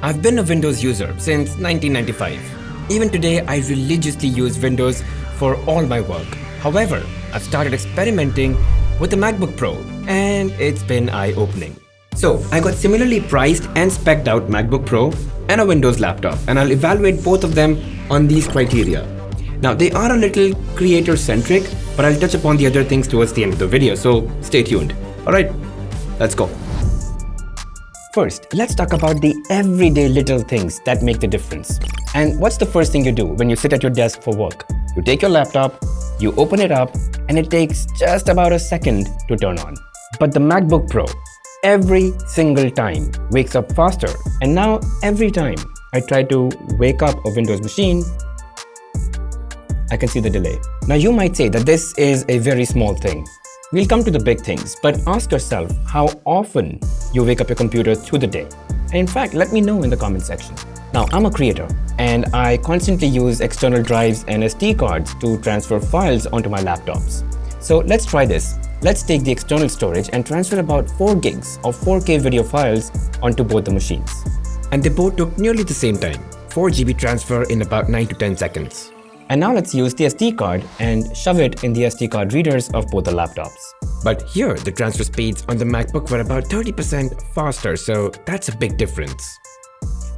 I've been a Windows user since 1995. Even today, I religiously use Windows for all my work. However, I've started experimenting with the MacBook Pro and it's been eye-opening. So, I got similarly priced and spec'd out MacBook Pro and a Windows laptop, and I'll evaluate both of them on these criteria. Now, they are a little creator-centric, but I'll touch upon the other things towards the end of the video, so stay tuned. Alright, let's go. First, let's talk about the everyday little things that make the difference. And what's the first thing you do when you sit at your desk for work? You take your laptop, you open it up, and it takes just about a second to turn on. But the MacBook Pro, every single time, wakes up faster. And now, every time I try to wake up a Windows machine, I can see the delay. Now, you might say that this is a very small thing. We'll come to the big things, but ask yourself how often you wake up your computer through the day. And in fact, let me know in the comment section. Now, I'm a creator and I constantly use external drives and SD cards to transfer files onto my laptops. So let's try this. Let's take the external storage and transfer about 4 gigs of 4K video files onto both the machines. And they both took nearly the same time, 4 GB transfer in about 9 to 10 seconds. And now let's use the SD card and shove it in the SD card readers of both the laptops. But here, the transfer speeds on the MacBook were about 30% faster, so that's a big difference.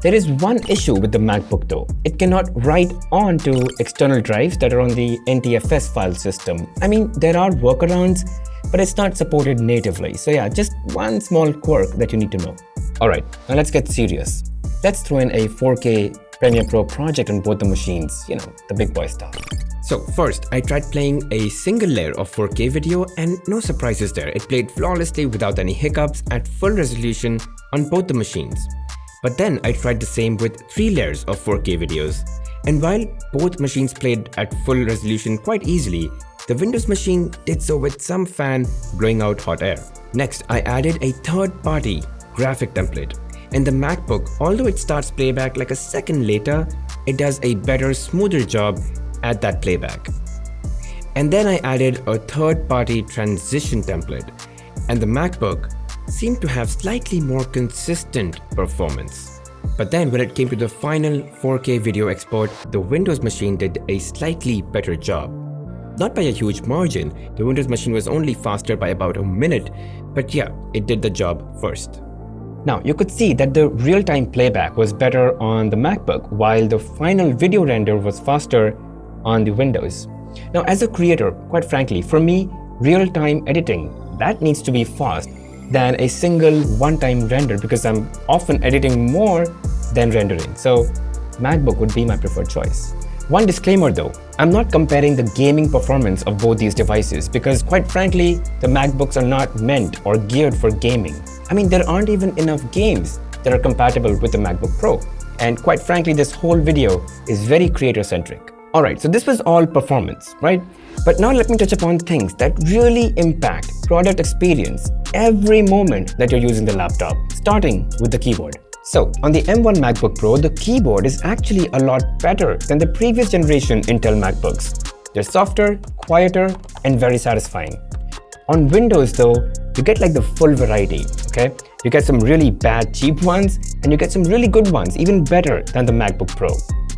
There is one issue with the MacBook though. It cannot write onto external drives that are on the NTFS file system. I mean, there are workarounds, but it's not supported natively. So yeah, just one small quirk that you need to know. Alright, now let's get serious. Let's throw in a 4K Premiere Pro project on both the machines, you know, the big boy stuff. So first, I tried playing a single layer of 4K video and no surprises there. It played flawlessly without any hiccups at full resolution on both the machines. But then I tried the same with 3 layers of 4K videos. And while both machines played at full resolution quite easily, the Windows machine did so with some fan blowing out hot air. Next, I added a third-party graphic template. And the MacBook, although it starts playback like a second later, it does a better, smoother job at that playback. And then I added a third-party transition template, and the MacBook seemed to have slightly more consistent performance. But then when it came to the final 4K video export, the Windows machine did a slightly better job. Not by a huge margin, the Windows machine was only faster by about a minute, but yeah, it did the job first. Now, you could see that the real-time playback was better on the MacBook, while the final video render was faster on the Windows. Now, as a creator, quite frankly, for me, real-time editing, that needs to be fast than a single one-time render because I'm often editing more than rendering. So, MacBook would be my preferred choice. One disclaimer though, I'm not comparing the gaming performance of both these devices because quite frankly, the MacBooks are not meant or geared for gaming. I mean, there aren't even enough games that are compatible with the MacBook Pro. And quite frankly, this whole video is very creator-centric. Alright, so this was all performance, right? But now let me touch upon things that really impact product experience every moment that you're using the laptop, starting with the keyboard. So, on the M1 MacBook Pro, the keyboard is actually a lot better than the previous generation Intel MacBooks. They're softer, quieter, and very satisfying. On Windows though, you get like the full variety, okay? You get some really bad cheap ones, and you get some really good ones, even better than the MacBook Pro.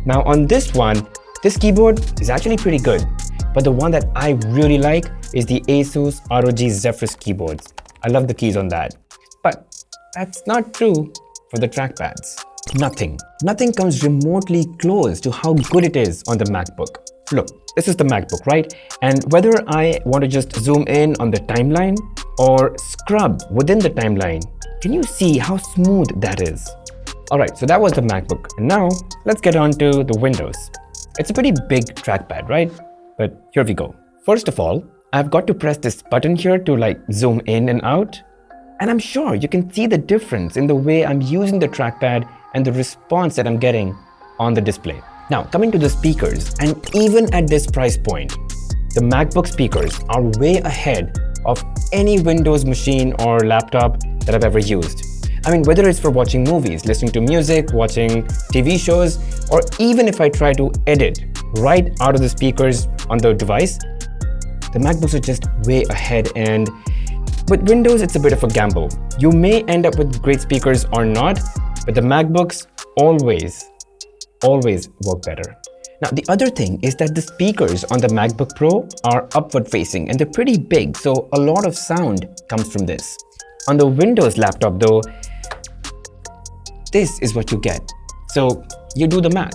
Now on this one, this keyboard is actually pretty good, but the one that I really like is the Asus ROG Zephyrus keyboards. I love the keys on that. But that's not true for the trackpads. Nothing comes remotely close to how good it is on the MacBook. Look, this is the MacBook, right? And whether I want to just zoom in on the timeline or scrub within the timeline, can you see how smooth that is? Alright, so that was the MacBook. And now, let's get on to the Windows. It's a pretty big trackpad, right? But here we go. First of all, I've got to press this button here to like zoom in and out. And I'm sure you can see the difference in the way I'm using the trackpad and the response that I'm getting on the display. Now, coming to the speakers, and even at this price point, the MacBook speakers are way ahead of any Windows machine or laptop that I've ever used. I mean, whether it's for watching movies, listening to music, watching TV shows, or even if I try to edit right out of the speakers on the device, the MacBooks are just way ahead. And with Windows, it's a bit of a gamble. You may end up with great speakers or not, but the MacBooks always work better. Now, the other thing is that the speakers on the MacBook Pro are upward facing and they're pretty big, so a lot of sound comes from this. On the Windows laptop though, this is what you get. So you do the math.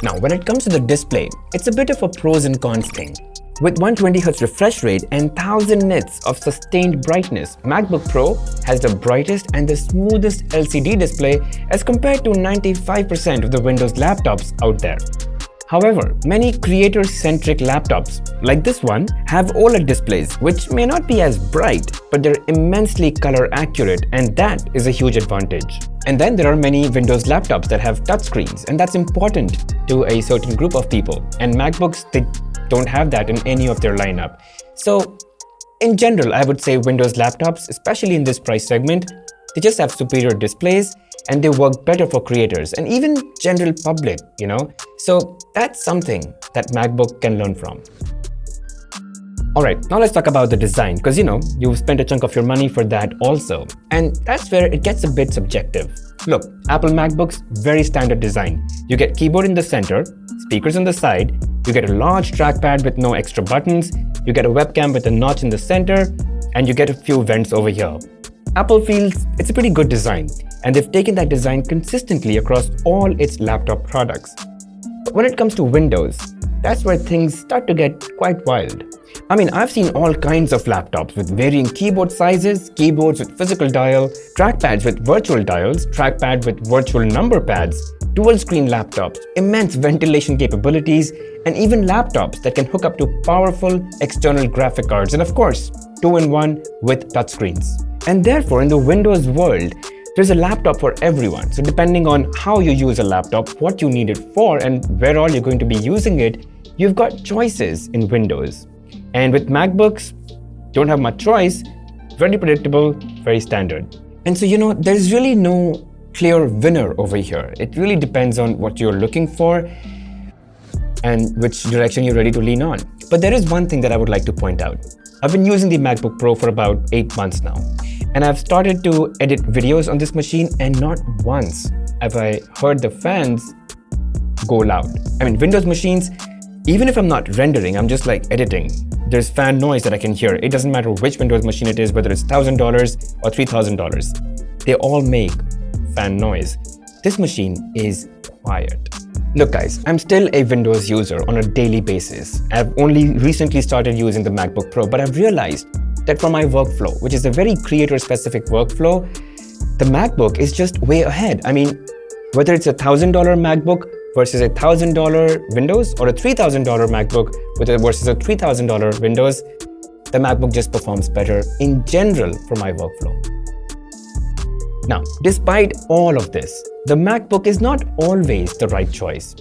Now, when it comes to the display, it's a bit of a pros and cons thing. With 120Hz refresh rate and 1000 nits of sustained brightness, MacBook Pro has the brightest and the smoothest LCD display as compared to 95% of the Windows laptops out there. However, many creator-centric laptops, like this one, have OLED displays, which may not be as bright, but they're immensely color accurate, and that is a huge advantage. And then there are many Windows laptops that have touchscreens, and that's important to a certain group of people. And MacBooks, they don't have that in any of their lineup. So, in general, I would say Windows laptops, especially in this price segment, they just have superior displays and they work better for creators and even general public, So that's something that MacBook can learn from. Alright, now let's talk about the design because you've spent a chunk of your money for that also. And that's where it gets a bit subjective. Look, Apple MacBooks, very standard design. You get keyboard in the center, speakers on the side, you get a large trackpad with no extra buttons, you get a webcam with a notch in the center, and you get a few vents over here. Apple feels it's a pretty good design, and they've taken that design consistently across all its laptop products. But when it comes to Windows, that's where things start to get quite wild. I mean, I've seen all kinds of laptops with varying keyboard sizes, keyboards with physical dial, trackpads with virtual dials, trackpad with virtual number pads, dual-screen laptops, immense ventilation capabilities, and even laptops that can hook up to powerful external graphic cards, and of course, 2-in-1 with touchscreens. And therefore, in the Windows world, there's a laptop for everyone. So depending on how you use a laptop, what you need it for, and where all you're going to be using it, you've got choices in Windows. And with MacBooks, don't have much choice, very predictable, very standard. And so, there's really no clear winner over here. It really depends on what you're looking for and which direction you're ready to lean on. But there is one thing that I would like to point out. I've been using the MacBook Pro for about 8 months now. And I've started to edit videos on this machine, and not once have I heard the fans go loud. I mean, Windows machines, even if I'm not rendering, I'm just editing, there's fan noise that I can hear. It doesn't matter which Windows machine it is, whether it's $1,000 or $3,000. They all make fan noise. This machine is quiet. Look guys, I'm still a Windows user on a daily basis. I've only recently started using the MacBook Pro, but I've realized that for my workflow, which is a very creator-specific workflow, the MacBook is just way ahead. I mean, whether it's a $1,000 MacBook versus a $1,000 Windows or a $3,000 MacBook versus a $3,000 Windows, the MacBook just performs better in general for my workflow. Now, despite all of this, the MacBook is not always the right choice.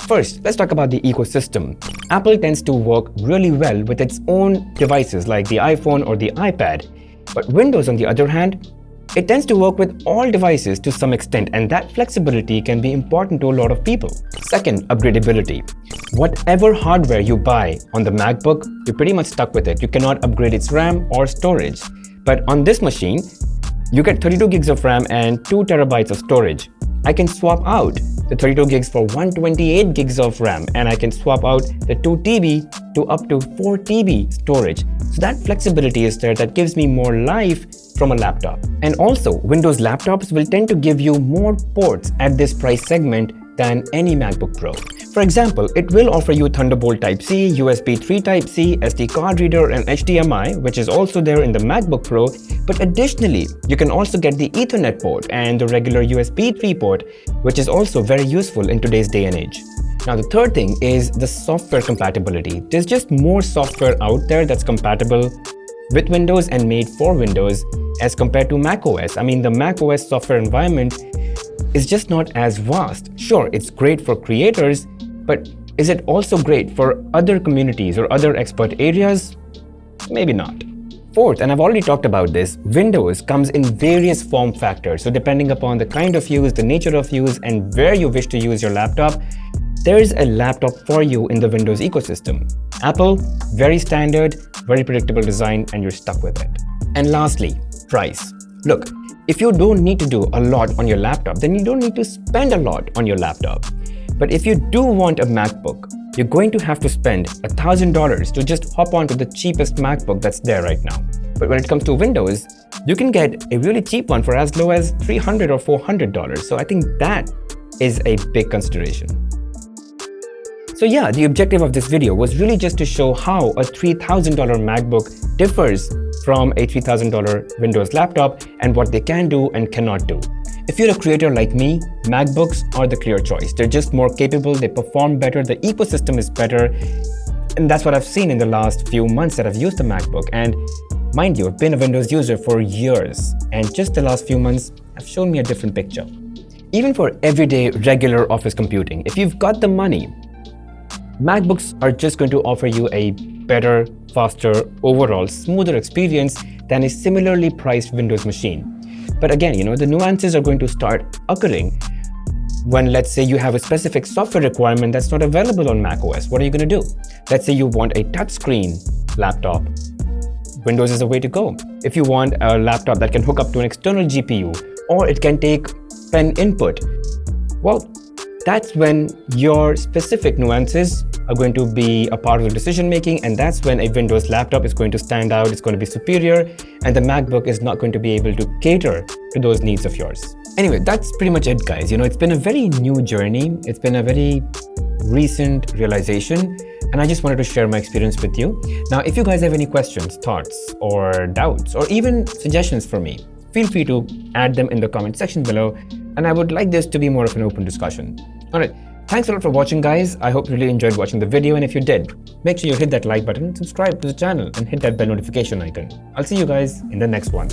First, let's talk about the ecosystem. Apple tends to work really well with its own devices like the iPhone or the iPad. But Windows, on the other hand, it tends to work with all devices to some extent, and that flexibility can be important to a lot of people. Second, upgradability. Whatever hardware you buy on the MacBook, you're pretty much stuck with it. You cannot upgrade its RAM or storage. But on this machine, you get 32 gigs of RAM and 2 terabytes of storage. I can swap out the 32 gigs for 128 gigs of RAM, and I can swap out the 2 TB to up to 4 TB storage. So that flexibility is there that gives me more life from a laptop. And also, Windows laptops will tend to give you more ports at this price segment than any MacBook Pro. For example, it will offer you Thunderbolt Type-C, USB 3 Type-C, SD card reader, and HDMI, which is also there in the MacBook Pro. But additionally, you can also get the Ethernet port and the regular USB 3 port, which is also very useful in today's day and age. Now, the third thing is the software compatibility. There's just more software out there that's compatible with Windows and made for Windows as compared to macOS. I mean, the macOS software environment is just not as vast. Sure, it's great for creators, but is it also great for other communities or other expert areas? Maybe not. Fourth, and I've already talked about this, Windows comes in various form factors. So depending upon the kind of use, the nature of use, and where you wish to use your laptop, there is a laptop for you in the Windows ecosystem. Apple, very standard, very predictable design, and you're stuck with it. And lastly, price. Look, If you don't need to do a lot on your laptop, then you don't need to spend a lot on your laptop. But if you do want a MacBook, you're going to have to spend $1,000 to just hop onto the cheapest MacBook that's there right now. But when it comes to Windows, you can get a really cheap one for as low as $300 or $400. So I think that is a big consideration. So yeah, the objective of this video was really just to show how a $3,000 MacBook differs from a $3,000 Windows laptop and what they can do and cannot do. If you're a creator like me, MacBooks are the clear choice. They're just more capable, they perform better, the ecosystem is better. And that's what I've seen in the last few months that I've used the MacBook. And mind you, I've been a Windows user for years, and just the last few months have shown me a different picture. Even for everyday, regular office computing, if you've got the money, MacBooks are just going to offer you a better, faster, overall smoother experience than a similarly priced Windows machine. But again, the nuances are going to start occurring when, let's say, you have a specific software requirement that's not available on macOS. What are you going to do? Let's say you want a touchscreen laptop. Windows is a way to go. If you want a laptop that can hook up to an external GPU or it can take pen input, well, that's when your specific nuances are going to be a part of the decision making, and that's when a Windows laptop is going to stand out, it's going to be superior, and the MacBook is not going to be able to cater to those needs of yours. Anyway, that's pretty much it, guys. It's been a very new journey, it's been a very recent realization, and I just wanted to share my experience with you. Now, if you guys have any questions, thoughts, or doubts, or even suggestions for me, feel free to add them in the comment section below, and I would like this to be more of an open discussion. Alright, thanks a lot for watching, guys. I hope you really enjoyed watching the video, and if you did, make sure you hit that like button, subscribe to the channel, and hit that bell notification icon. I'll see you guys in the next one.